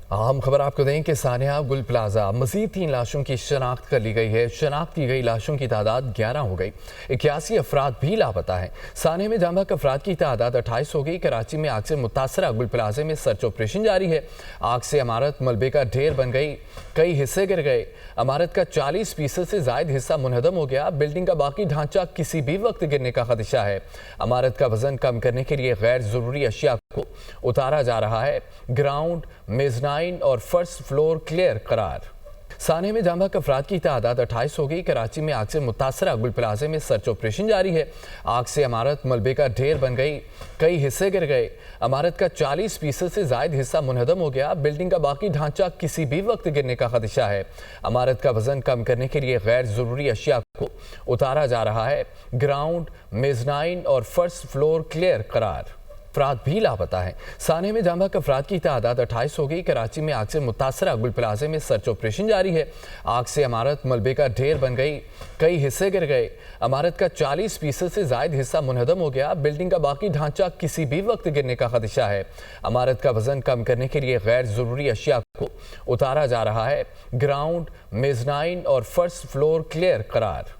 अहम खबर आपको दें कि सानिया गुल प्लाजा मजीद 3 लाशों की शनाख्त कर ली गई है। शनाख्त की गई लाशों की तादाद 11 हो गई। 81 अफराद भी लापता हैं। सानिया में जहाँ अफराद की तादाद 28 हो गई। कराची में आग से मुतासरा गुल प्लाजे में सर्च ऑपरेशन जारी है। आग से इमारत मलबे का ढेर बन गई, कई हिस्से गिर गए। इमारत का 40% से जायद हिस्सा मुनहदम हो गया। बिल्डिंग का बाकी ढांचा किसी भी वक्त गिरने का खदशा है। इमारत का वजन कम करने के लिए गैर जरूरी अशिया को उतारा जा रहा है। ग्राउंड, मेजनाइन और फर्स्ट फ्लोर क्लियर करार। सानिया में जहाँ अफराद की तादाद 28 हो गई। कराची में आग से मुतासरा गुल प्लाजे में सर्च ऑपरेशन जारी है। आग से इमारत मलबे का ढेर बन गई, कई हिस्से गिर गए। इमारत का 40% से जायद हिस्सा मुनहदम हो गया। बिल्डिंग का बाकी ढांचा किसी भी वक्त गिरने का खदशा है। इमारत का वजन कम करने के लिए गैर जरूरी अशिया को उतारा जा रहा है। ग्राउंड, मेजनाइन और फर्स्ट फ्लोर क्लियर करार। अफराद भी लापता हैं। सानिया में जहाँ अफराद की तादाद 28 हो गई। कराची में आग से मुतासरा गुल प्लाजे में सर्च ऑपरेशन जारी है। आग से इमारत मलबे का ढेर बन गई, कई हिस्से गिर गए। इमारत का 40% से जायद हिस्सा मुनहदम हो गया। बिल्डिंग का बाकी ढांचा किसी भी वक्त गिरने का खदशा है। इमारत का वजन कम करने के लिए गैर जरूरी अशिया को उतारा जा रहा है। ग्राउंड, मेजनाइन और फर्स्ट फ्लोर क्लियर करार।